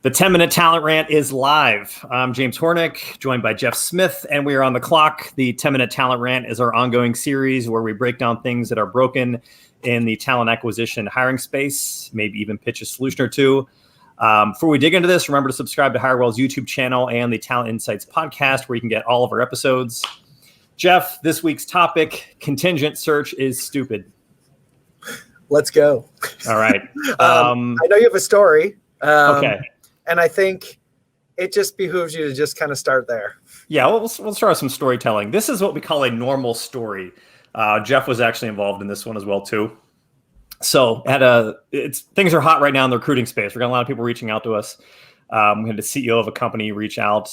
The 10-Minute Talent Rant is live. I'm James Hornick, joined by Jeff Smith, and we are on the clock. The 10-Minute Talent Rant is our ongoing series where we break down things that are broken in the talent acquisition hiring space, maybe even pitch a solution or two. Before we dig into this, remember to subscribe to HireWell's YouTube channel and the Talent Insights podcast, where you can get all of our episodes. Jeff, this week's topic, contingent search is stupid. Let's go. All right. I know you have a story. Okay. And I think it just behooves you to just kind of start there. Yeah, we'll start with some storytelling. This is what we call a normal story. Jeff was actually involved in this one as well, too. So things are hot right now in the recruiting space. We're getting a lot of people reaching out to us. We had the CEO of a company reach out,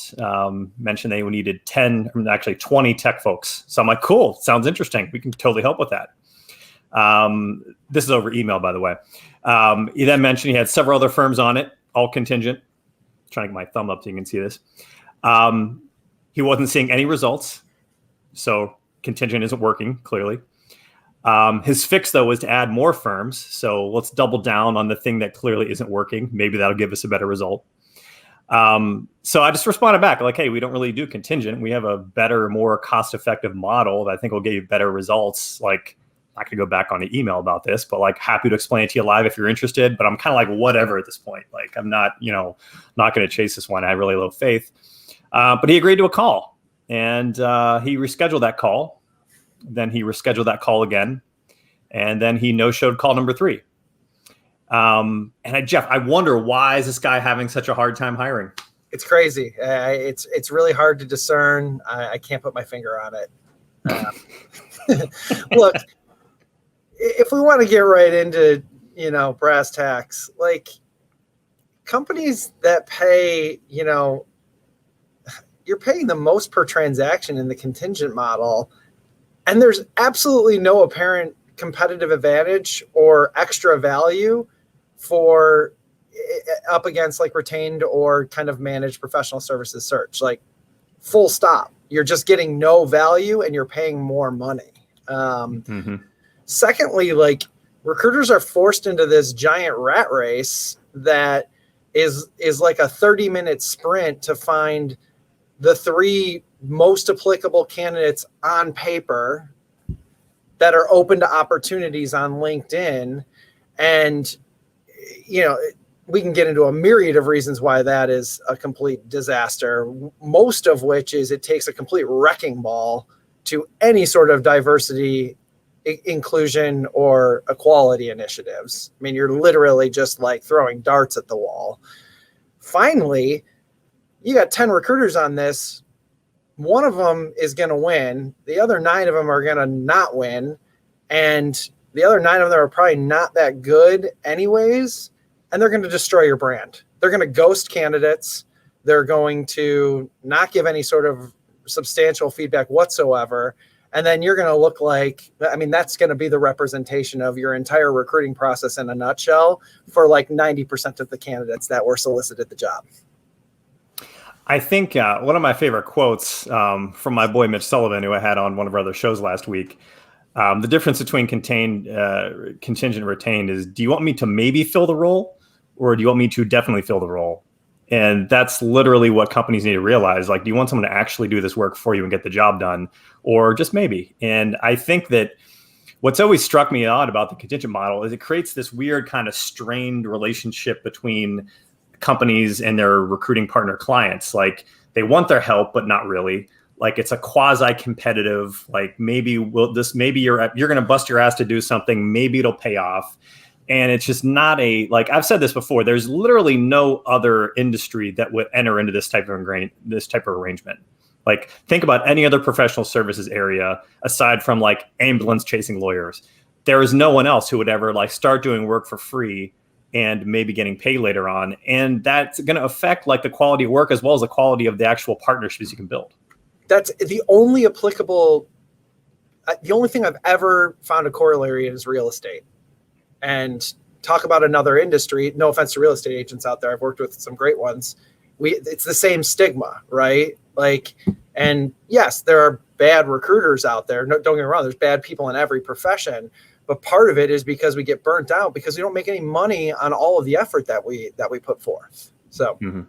mention they needed 20 tech folks. So I'm like, cool, sounds interesting. We can totally help with that. This is over email, by the way. He then mentioned he had several other firms on it, all contingent. Trying to get my thumb up so you can see this. He wasn't seeing any results. So contingent isn't working, clearly. His fix, though, was to add more firms. So let's double down on the thing that clearly isn't working. Maybe that'll give us a better result. So I just responded back like, hey, we don't really do contingent. We have a better, more cost-effective model that I think will give you better results. Like, I could go back on the email about this, but like happy to explain it to you live if you're interested. But I'm kind of like whatever at this point. Like I'm not, not going to chase this one. I have really low faith. But he agreed to a call, and he rescheduled that call. Then he rescheduled that call again, and then he no-showed call number 3. Jeff, I wonder, why is this guy having such a hard time hiring? It's crazy. It's really hard to discern. I can't put my finger on it. Look. If we want to get right into, brass tacks, like companies that pay, you're paying the most per transaction in the contingent model, and there's absolutely no apparent competitive advantage or extra value for up against like retained or kind of managed professional services search, like full stop. You're just getting no value and you're paying more money. Secondly, like recruiters are forced into this giant rat race that is like a 30-minute sprint to find the 3 most applicable candidates on paper that are open to opportunities on LinkedIn. And, we can get into a myriad of reasons why that is a complete disaster, most of which is it takes a complete wrecking ball to any sort of diversity, inclusion, or equality initiatives. I mean, you're literally just like throwing darts at the wall. Finally, you got 10 recruiters on this. One of them is going to win. The other 9 of them are going to not win. And the other 9 of them are probably not that good anyways. And they're going to destroy your brand. They're going to ghost candidates. They're going to not give any sort of substantial feedback whatsoever. And then you're going to look like, that's going to be the representation of your entire recruiting process in a nutshell for like 90% of the candidates that were solicited the job. I think one of my favorite quotes from my boy Mitch Sullivan, who I had on one of our other shows last week, the difference between contingent and retained is, do you want me to maybe fill the role, or do you want me to definitely fill the role? And that's literally what companies need to realize. Like, do you want someone to actually do this work for you and get the job done, or just maybe? And I think that what's always struck me odd about the contingent model is it creates this weird kind of strained relationship between companies and their recruiting partner clients. Like, they want their help, but not really. Like, it's a quasi-competitive, like maybe you're going to bust your ass to do something. Maybe it'll pay off. And it's just not like I've said this before, there's literally no other industry that would enter into this type of arrangement. Like, think about any other professional services area aside from like ambulance chasing lawyers. There is no one else who would ever like start doing work for free and maybe getting paid later on. And that's going to affect like the quality of work as well as the quality of the actual partnerships you can build. That's the only applicable. The only thing I've ever found a corollary is real estate. And talk about another industry. No offense to real estate agents out there. I've worked with some great ones. It's the same stigma, right? Like, and yes, there are bad recruiters out there. No, don't get me wrong. There's bad people in every profession, but part of it is because we get burnt out because we don't make any money on all of the effort that we put forth. So Mhm.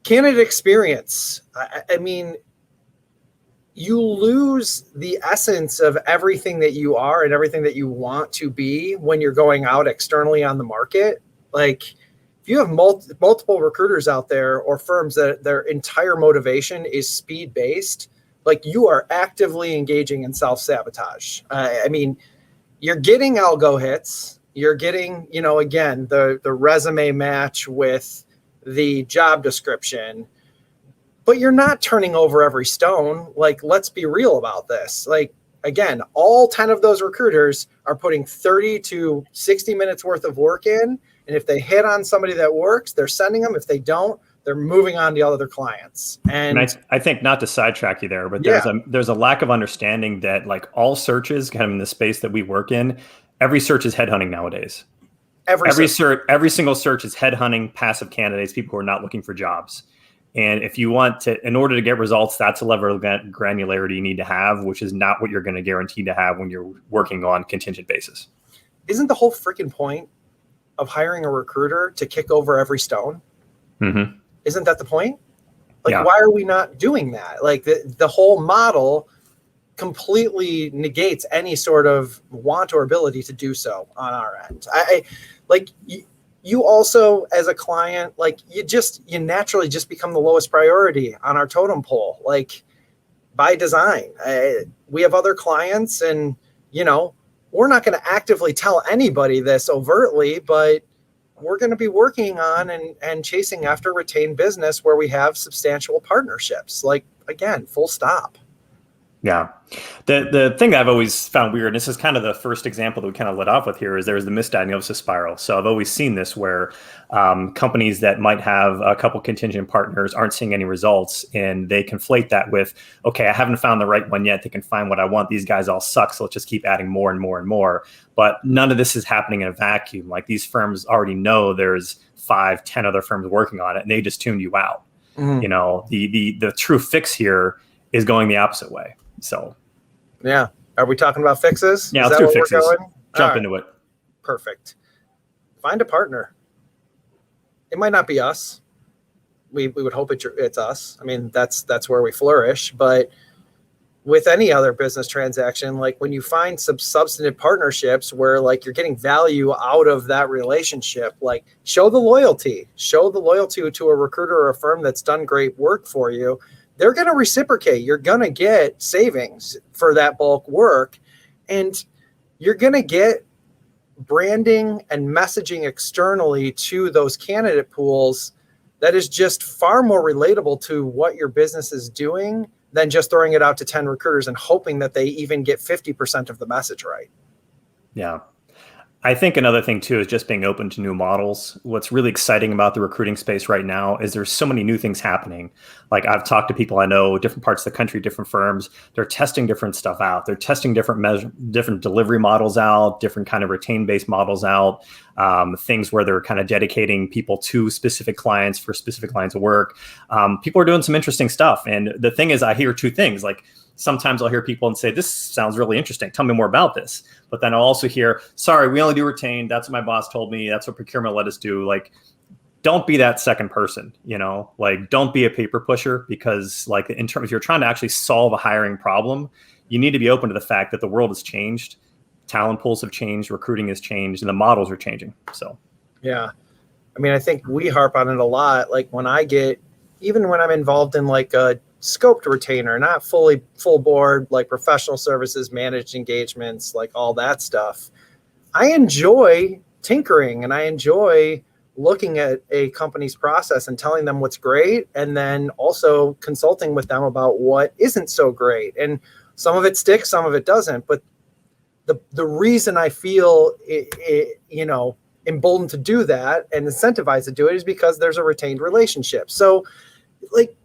candidate experience. I mean, you lose the essence of everything that you are and everything that you want to be when you're going out externally on the market. Like if you have multiple recruiters out there or firms that their entire motivation is speed based, like you are actively engaging in self-sabotage. I mean, you're getting algo hits. You're getting, again, the resume match with the job description, but you're not turning over every stone. Like, let's be real about this. Like, again, all 10 of those recruiters are putting 30 to 60 minutes worth of work in. And if they hit on somebody that works, they're sending them. If they don't, they're moving on to other clients. And I think, not to sidetrack you there, but yeah, there's a lack of understanding that like all searches kind of in the space that we work in, every search is headhunting nowadays. Every single search is headhunting passive candidates, people who are not looking for jobs. And if you want to, in order to get results, that's a level of granularity you need to have, which is not what you're going to guarantee to have when you're working on contingent basis. Isn't the whole freaking point of hiring a recruiter to kick over every stone? Mm-hmm. Isn't that the point? Like, Yeah. why are we not doing that? Like the whole model completely negates any sort of want or ability to do so on our end. You also, as a client, like you naturally just become the lowest priority on our totem pole, like by design. We have other clients and, we're not going to actively tell anybody this overtly, but we're going to be working on and chasing after retained business where we have substantial partnerships. Like, again, full stop. Yeah. The thing that I've always found weird, and this is kind of the first example that we kind of let off with here, is there's the misdiagnosis spiral. So I've always seen this where companies that might have a couple contingent partners aren't seeing any results, and they conflate that with, okay, I haven't found the right one yet. They can find what I want. These guys all suck, so let's just keep adding more and more and more. But none of this is happening in a vacuum. Like these firms already know there's 5, 10 other firms working on it, and they just tuned you out. Mm. The true fix here is going the opposite way. So, yeah. Are we talking about fixes? Yeah, Is let's that do what fixes. we're going? Jump All into it. Perfect. Find a partner. It might not be us. We would hope it's us. I mean, that's where we flourish. But with any other business transaction, like when you find some substantive partnerships where like you're getting value out of that relationship, like show the loyalty to a recruiter or a firm that's done great work for you. They're going to reciprocate. You're going to get savings for that bulk work, and you're going to get branding and messaging externally to those candidate pools that is just far more relatable to what your business is doing than just throwing it out to 10 recruiters and hoping that they even get 50% of the message right. Yeah. I think another thing too is just being open to new models. What's really exciting about the recruiting space right now is there's so many new things happening. Like I've talked to people I know, different parts of the country, different firms. They're testing different stuff out. They're testing different delivery models out, different kind of retained-based models out. Things where they're kind of dedicating people to specific clients for specific lines of work. People are doing some interesting stuff. And the thing is, I hear two things. Like sometimes I'll hear people and say, "This sounds really interesting. Tell me more about this." But then I'll also hear, "Sorry, we only do retained. That's what my boss told me. That's what procurement let us do." Like, don't be that second person, like don't be a paper pusher, because like in terms, if you're trying to actually solve a hiring problem, you need to be open to the fact that the world has changed. Talent pools have changed, recruiting has changed, and the models are changing. So, yeah. I mean, I think we harp on it a lot. Like even when I'm involved in like a scoped retainer, not full board, like professional services, managed engagements, like all that stuff, I enjoy tinkering and I enjoy looking at a company's process and telling them what's great, and then also consulting with them about what isn't so great. And some of it sticks, some of it doesn't. But the reason I feel emboldened to do that and incentivized to do it is because there's a retained relationship. So like,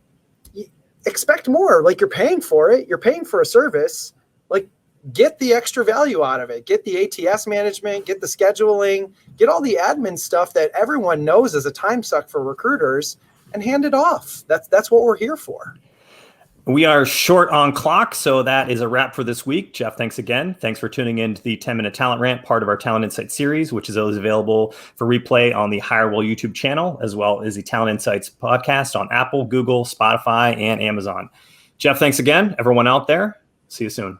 expect more. Like, you're paying for it. You're paying for a service. Like, get the extra value out of it. Get the ATS management, get the scheduling, get all the admin stuff that everyone knows is a time suck for recruiters, and hand it off. That's what we're here for. We are short on clock, so that is a wrap for this week. Jeff, thanks again. Thanks for tuning in to the 10-Minute Talent Rant, part of our Talent Insights series, which is always available for replay on the Hirewell YouTube channel, as well as the Talent Insights podcast on Apple, Google, Spotify, and Amazon. Jeff, thanks again. Everyone out there, see you soon.